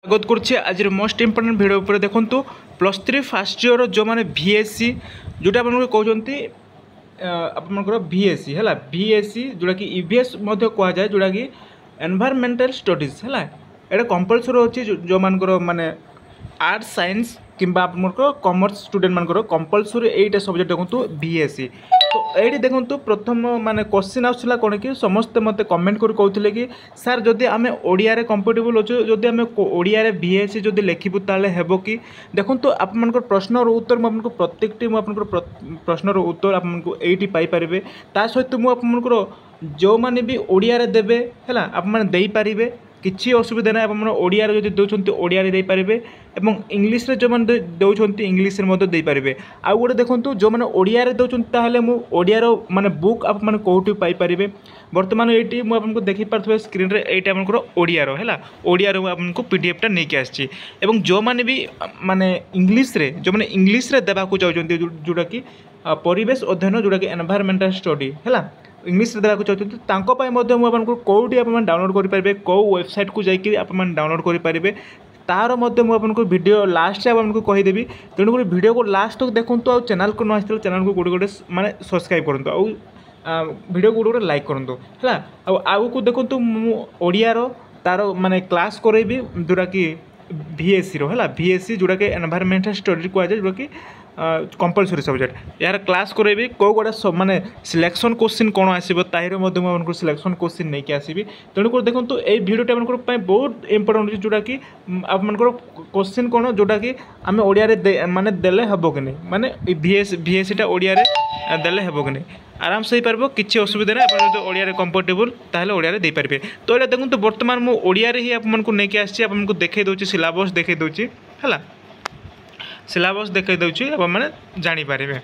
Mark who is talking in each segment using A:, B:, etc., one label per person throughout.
A: स्वागत करुच्छे आज most important video पर देखूँ प्लस थ्री फास्ट इयर जो मैंने VSc जोटा आप कहते आपंकर VSc है VSc जोटा कि EVS कहुए जोटा कि एनवायरमेंटल स्टडीज है यहाँ कंपलसरी अच्छी जो मानकर माने आर्ट्स साइंस किंबा आपंकर कॉमर्स स्टूडेंट मानकर कंपलसरी एटा सब्जेक्ट देखो VSc। तो ये देखो प्रथम माने क्वेश्चन आसला कौन कि समस्ते मत कमेंट कर कहते कि सर जदि आम ओडिया कंफर्टेबल अच्छे जदि आम ओडिया VSc जदि लिखबू ताले हेबो कि देखो आप प्रश्नर उत्तर मुझे प्रत्येकटी मुझे प्रश्नर उत्तर आपको ये पाइपर ता सहित मुझे जो मैंने भी ओडिया देवे है आप पारे किसी असुविधा ना आप ओडिया जब दौरान ओडिया दे पारे एवं इंग्लीश जो मैंने दौरान इंग्लीश दे पारे आउ गोटे देखो जो मैंने ओडिया दौरान ओडिया माने बुक आप कौटी पाइपर बर्तमान ये मुझे देखिपे स्क्रीन रे ये आमर ओडिया है ओडिया आपको PDF टा नहीं आसी जो मैंने भी माने इंग्लीश रे जो मैंने इंग्लीश रे देवाक चाहते जोटा कि परिवेश अध्ययन जोटा कि एनवायरमेंटल स्टडी है इंग्लीश देवाक चाहते मुझे कौटी आप डाउनलोड करेंगे कौ वेबसाइट को जाकि आप डाउनलोड करेंगे तार मुझे वीडियो लास्ट आपको कहीदेवी तेणुक वीडियो को लास्ट तक देखूँ आ चैनल को न आसते चैनल को गोटे गोटे माने सब्सक्राइब करूँ आउ वीडियो को गोटे लाइक करूँ है आउ को देखूँ ओडियार तार माने क्लास करेबी जोटा कि VSc रो है VSc जोटा कि एनवायरमेंटल स्टडी कहुए जोटा कि कंपलसरी सब्जेक्ट यार क्लास करेबी कौ गोटे माने सिलेक्शन क्वेश्चन कौन आसो ताहिर सिलेक्शन क्वेश्चन नहीं आसबि तेणुक देखो ये भिडियोटा आपको बहुत इंपोर्टेंट अच्छे जोटा कि आपंकर क्वेश्चन कौन जोटा कि आम ओडिया माने देले हेबो कि नहीं माने VSc ओडिया देले हेबो कि नहीं आराम से पार किसी असुविधा ना आप ओडिया कंफर्टेबल ताहले ओडिया दे पारे। तो ये देखो बर्तमान मु ओडिया ही आपको नहीं आसी आपको देखे दूसरी सिलेबस देखे दूसरी है सिलेबस देखे दूसरी आपने जानीपारे।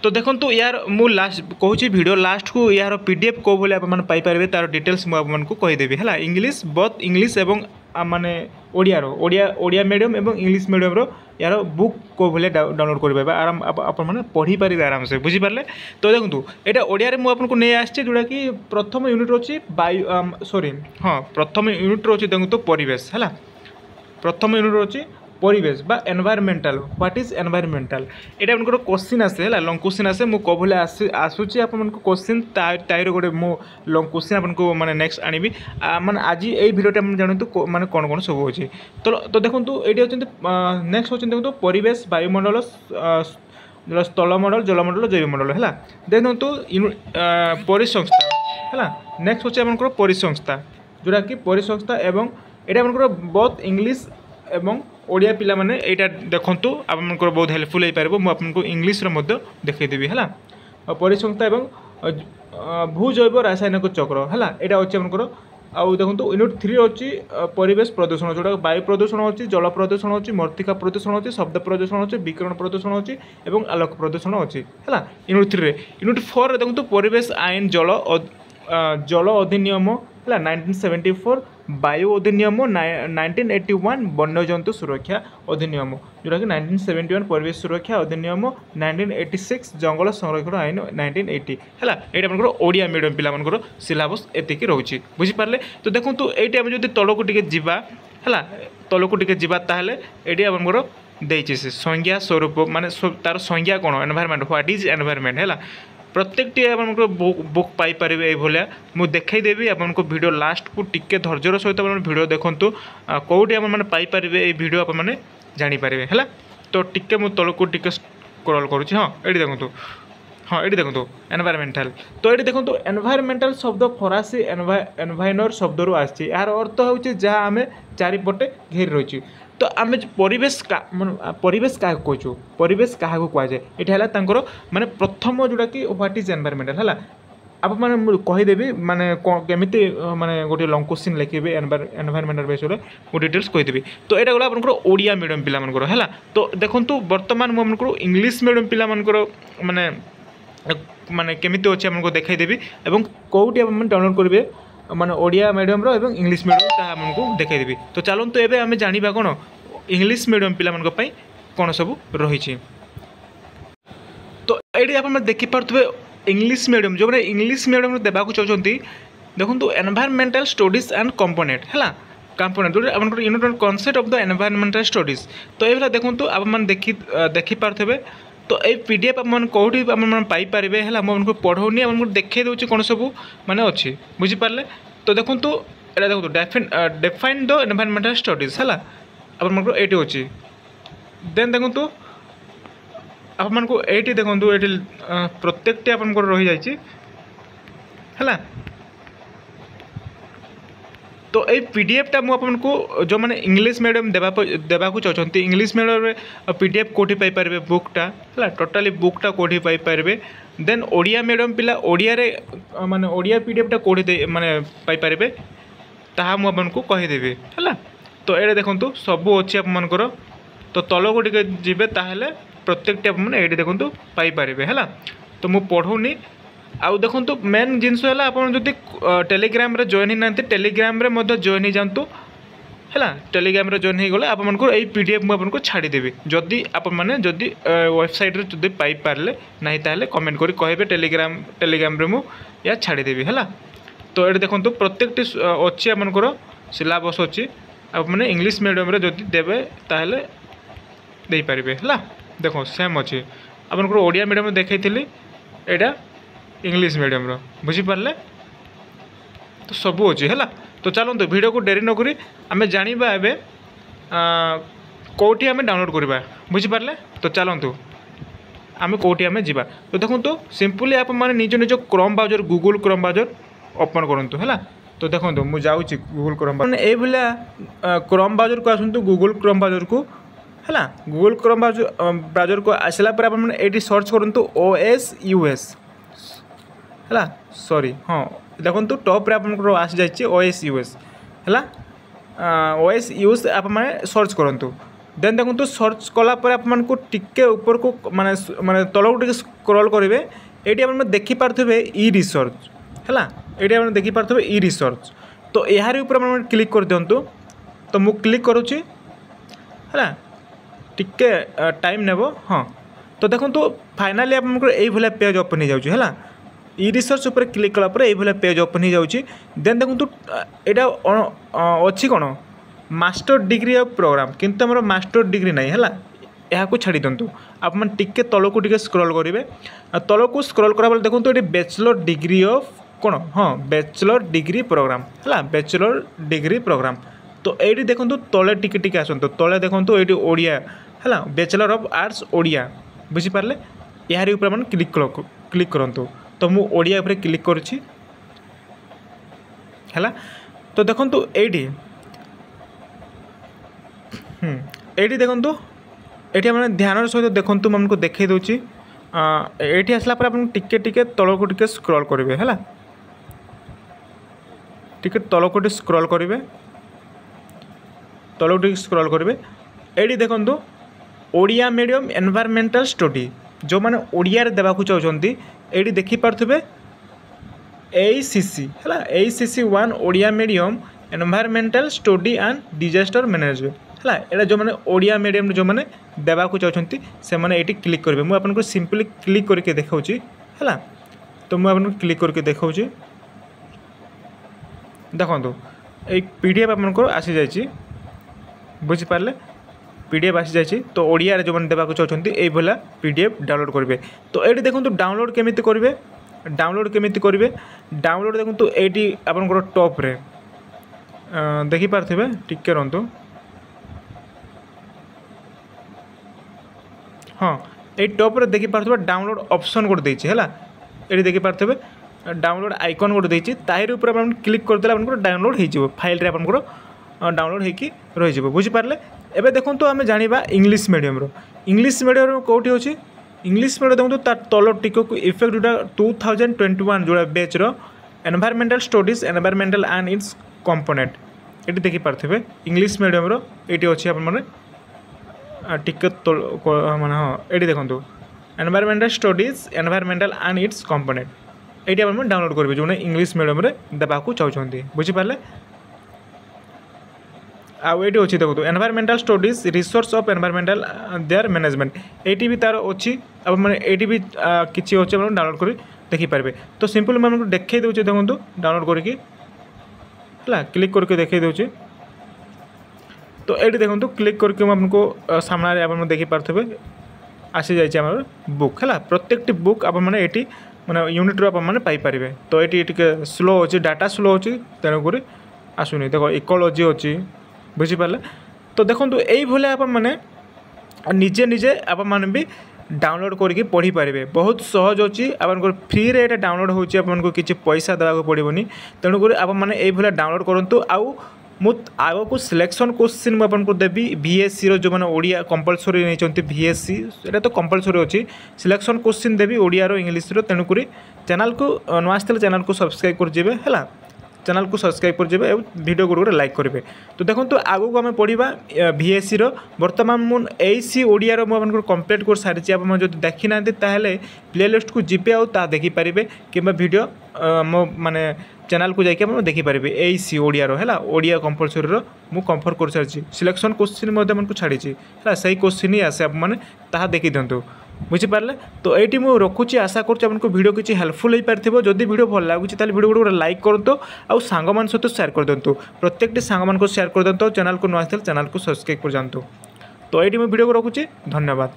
A: तो देखो यार मु लास्ट कहूँ वीडियो लास्ट को यार PDF कौ भाई आपरे तार डिटेल्स मुझे कहीदेवी है इंग्लीश बोथ इंग्लीश एवं माने ओडियार ओडिया मीडियम एवं इंग्लीश मीडियम रो यार बुक को भाई डाउनलोड कर आराम आप पढ़ी पारे आराम से बुझीपारे। तो देखो यहाँ ओडिया मुझे नहीं आसी जोटा कि प्रथम यूनिट अच्छी वायु सॉरी हाँ प्रथम यूनिट अच्छी देखो परिवेश है प्रथम यूनिट अच्छी परिवेश बा एनवायरमेंटल व्हाट इज एनवायरमेंटल ये आपंकर क्वेश्चन आसे है लंग क्वेश्चन आसे मुझे कौ भाई आसूँ आपको क्वेश्चन तार गोटे मो लंग क्वेश्चन आपको मैंने नेक्स्ट आनी माने आज ये भिडियोटा जानतु माने कौन कौन सब अच्छे। तो देखो ये नेक्स्ट होती देखो परिवेश वायुमंडल स्थलमंडल जलमंडल जैवमंडल है देखो परिसंस्था है नेक्स्ट होची आपंकर परिसंस्था जोटा कि परिसंस्था एवं ये आपंकर बहुत इंग्लीश एवं ओडिया पिला माने एटा देखंतु आपनकर बहुत हेल्पफुल हो पारबो मु आपनको इंग्लिश रो मध्य देखैदेबी हला परिसंस्था एवं भूजैव रासायनिक चक्र हला एटा अछि आपनकर आउ देखंतु यूनिट 3 अछि परिवेश प्रदूषण जोटा वायु प्रदूषण अछि जल प्रदूषण अछि मृत्तिका प्रदूषण अछि शब्द प्रदूषण अछि विकिरण प्रदूषण अछि एवं आलोक प्रदूषण अछि हला यूनिट 3 रे यूनिट 4 रे देखंतु परिवेश आईन जल अधिनियम है 1974 वायु अधिनियम 1981 वन्यजंतु सुरक्षा अधिनियम जोटा कि 1971 परिवेश सुरक्षा अधिनियम 1986 जंगल संरक्षण आईन 1980 है ये आपंकर ओडिया मीडियम पिला सिलेबस एतिकी रोचे बुझीपारे। तो देखो ये आम जो तल को जावा है तल को जावा ताहले ये आपंकर देइछि से संज्ञा स्वरूप माने तार संज्ञा कौन एनवायरमेंट व्हाट इज एनवायरमेंट है प्रत्येकटी आपको बुक पाइपर ये मुझे देखईदेवी आपको वीडियो लास्ट को टिके धैर्यर सहित वीडियो देखूँ कौटी आपपर ये वीडियो आपने जानीपारे है। तो टिके मुझे तल को टिके स्क्रॉल करुँच हाँ ये देखो हाँ ये देखो एनवायरमेंटल। तो ये देखो एनवायरमेंटल शब्द फरासी एनवायनर शब्द रू आसी यार अर्थ हूँ जहाँ आम चारिपटे घेरी रही। तो आम परिवेश परिवेश क्या कहूँ परिवेश क्या कहुए ये माने प्रथम जोटा कि व्हाट इज एनवायरमेंटल है आप मैंने कहीदेवी माने केमिति माने गोटे लंग क्वेश्चन लिखे एनवायरमेंटल विषय में डिटेल्स कहीदेवी। तो यहाँ गला आप ओडिया मीडियम पिला है। तो देखो बर्तमान मुझे इंग्लीश मीडियम पिला माने माने केमिति अच्छे आपको देखईदेवी एवं कौटी आप डाउनलोड करेंगे माने ओडिया मीडियम रो एवं इंग्लीश मीडियम ता हमको देखईदेवी। तो चलते एबे आमे जानिबा कोन इंग्लीश मीडियम पिला मनक पई कोन सब रही। तो एडी आप देखि पारथबे इंग्लीश मीडियम जो इंग्लीश मीडियम देबाक चाहते देखो एनवायरमेंटल स्टडीज एंड कंपोनेंट है कंपोनेंट जो आपन unit on concept of the environmental studies तो ये देखूँ आप देखी पारे तो ये पीडीएफ आप कौटी पाई पारे है मुझे पढ़ौनी आपको देखे दूसरी कौन सब माने अच्छी बुझीपारे तो देखूँ यहाँ देखो डिफाइन द एनवायरमेंटल स्टडीज है आपको ये अच्छी देन देखूँ आपको ये देखूँ ये प्रत्येकटी आपको रही जाइए है तो ये पीडीएफटा मुझे जो मैंने इंग्लिश मीडियम देवाक चाहते इंग्लिश मीडियम पीडीएफ कौटी पाइपर बुकटा है टोटाली बुकटा कौटी पाइपर देन ओडिया मीडियम पिला ओडिया माने ओडिया पीडीएफटा कौटी माने पाइपर ताहा मुझे कहीदेवी है तो ये देखूँ सबू अच्छी आपर तो तल को टे जी प्रत्येकटी आपने देखूँ पाइपर है तो मुझे पढ़ौनी आउ देखो मेन जिनस है आप टेलीग्राम रे जॉइन ही ना टेलीग्राम रे जॉइन ही जातु है टेलीग्राम रे जॉइन हो गले आपको यही पीडीएफ मुझे छाड़देवी जदि आप मैंने जदि वेबसाइट रे जदि पाई पारे ना ताले कमेंट करी कहे टेलीग्राम रे मुझे या छाड़देवी है तो ये देखो प्रत्येकटी अच्छी आमर सिलेबस अच्छी आप मैंने इंग्लिश मीडियम रे जदि देवे ताहले दे पारे है देखो सेम अच्छी आपन ओडिया मीडियम देखी यहाँ इंग्लिश मीडियम रो बुझीपारे तो सबू अच्छी है तो चलते वीडियो को डेरी नक आम जाना एवं कौटी आम डाउनलोड करवा बुझीपारे तो चलतु आम कौटी आम जा तो देखो तो सिंपली आप मैंने निज निज Chrome browser Google Chrome browser open करूँ है तो देखो मुझे जाऊँगी गूगल क्रोम ब्राउजर ये भाया क्रोम ब्राउजर को आसतु गूगल क्रोम ब्राउजर को है गूगल क्रोम ब्राउजर को आसला ये सर्च करूँ OS/US है सॉरी हाँ देखो टॉप रे आप आसी जाइए OS/US है OS/US आप सर्च करूँ देन देखो सर्च कलापर आपको टिके ऊपर को माने माने तल को टिके स्क्रॉल करेंगे ये आप देखिपारे ई रिसर्च है ये आप देखिपारे ई रिसर्च तो यार ऊपर आप क्लिक कर दिंतु तो मुझे क्लिक करुच्ची है टिके टाइम नेब हाँ तो देखो फाइनाली आपको ये पेज ओपन हो जाए है ई रिसर्च उपर क्लिक कलापर ये पेज ओपन हो जाए देन देखो यहाँ अच्छी कौन मास्टर डिग्री ऑफ प्रोग्राम किंतु आम मास्टर डिग्री नहीं है यहाँ छाड़ी दिंतु आप टिके तल को टिके स्क्रॉल करेंगे तल को स्क्रॉल करा देखो ये बैचलर डिग्री ऑफ कौन हाँ बैचलर डिग्री प्रोग्राम है बैचलर डिग्री प्रोग्राम तो ये देखो तले टिके टिके आसतु तले देखो ये ओडिया है बैचलर ऑफ आर्ट्स ओडिया बुझीपारे यार ऊपर क्लिक करूँ तो मु ओडिया ऊपर क्लिक करुच्ची है तो देखो ये देखो ये मैंने ध्यान सहित देखो मुझे देखे दूसरी ये आसला टिके टिके तल को टिके स्क्रॉल करेंगे है टिके तल को स्क्रॉल करेंगे तल को स्क्रॉल करेंगे ये देखो ओडिया मीडियम एनवायरमेंटल स्टडी जो मैंने ओडिया देवाक चाहते ये देखिपारे ACC है ACC 1 Odia medium environmental study and disaster management है यहाँ जो मैंने ओडिया मीडियम जो मैंने देवाक चाहते से मैंने ये क्लिक करेंगे मुझे आपको सिंपली क्लिक करके देखा है तो मुझे आपको क्लिक करके देखा देखो ये पीडीएफ आपको आसी जाइए बुझीपारे पीडीएफ आसी जाइए तो ओडिया जो मैंने देवाक चाहते ये भाला पीडीएफ डाउनलोड करेंगे तो ये देखो डाउनलोड केमी करेंगे डाउनलोड देखो तो ये आप टॉप रे देखिपारे टिके रुहतु हाँ ये टॉप रे देखिपारे डाउनलोड ऑप्शन गोटे देती है ये देखिपारे डाउनलोड आइकन गोटे देती ताहिर ऊपर आप क्लिक करदे आपको डाउनलोड हो फाइल रे आपको डाउनलोड होगी रही बुझीपारे एबे देखो तो आम जाना इंग्लिश मीडियम इंग्लिश मीडियम कौटी अच्छी इंग्लिश मीडियम देखो तार तल टिक इफेक्ट जोटा 2021 जोड़ा batch environmental studies environmental and it's component ये देखिपारे इंग्लिश मीडियम ये अच्छी आप टिके माने हाँ ये देखो environmental studies environmental and it's component ये आप डाउनलोड करेंगे जो इंग्लिश मीडियम देवाक चाहते बुझीपारे आउ ये अच्छी देखो environmental studies resource of environmental there management ये भी तार अच्छी अब मैंने ये भी किसी अच्छे डाउनलोड कर देखिपारे तो सिंपल मैं देखते दूसरे देखो डाउनलोड करके क्लिक करके देखते दूसरे तो ये देखो क्लिक करके आपको सामने आप देखिपे आसी जाइए आम बुक है प्रत्येक बुक आप ये माने यूनिट्रु आप पाइपर। तो ये स्लो अच्छे डाटा स्लो अच्छी तेणुक आसुनी देख इकोलोजी अच्छी बुझीपारे। तो देखो ये आप निजे निजे आप भी डाउनलोड करके पढ़ी पारे बहुत सहज अच्छी आप फ्री रे डाउनलोड होची आपको किसी पैसा देवा पड़ोनी तेणुक आप डाउनलोड करूँ। आउ आग को सिलेक्शन क्वेश्चन मुझे देवी VSC रो जो मैंने ओडिया कंपलसरी नहीं VSC ये तो कंपलसरी अच्छी सिलेक्शन क्वेश्चन देवी ओडिया रो इंग्लिश रो तेणुक चैनल को नुआ चैनल को सब्सक्राइब कर जीवे है चैनल को सब्सक्राइब कर जीवे वीडियो को लाइक करेंगे। तो देखो आगू को आम पढ़ा VSC रो बर्तमान मुझे AC ओडिया रो मुझे कंप्लीट कर सारी आप जो देखी ना ताहले प्लेलिस्ट को जीपे आ देखिपारे कि वीडियो मो माने चैनल को जाकि देखिपारे AC ओडिया रो है ओडिया कंपलसरी रो मु कम्फर्ट कर सारी सिलेक्शन क्वेश्चन को छाड़ी है सही क्वेश्चन ही आसे आप मैंने देखी दिंतु बुझीपारे। तो ये मुझे रखुची आशा करूँ वीडियो किसी हेल्पफुल हो पार जदि वीडियो भल लगुच वीडियो को लाइक करूँ आउ सांग सहित शेयर कर दिंतु प्रत्येक सांग को शेयर कर दिंतु चैनल को नुआ चैनल को सब्सक्राइब कर जातु। तो ये वीडियो को रखुची धन्यवाद।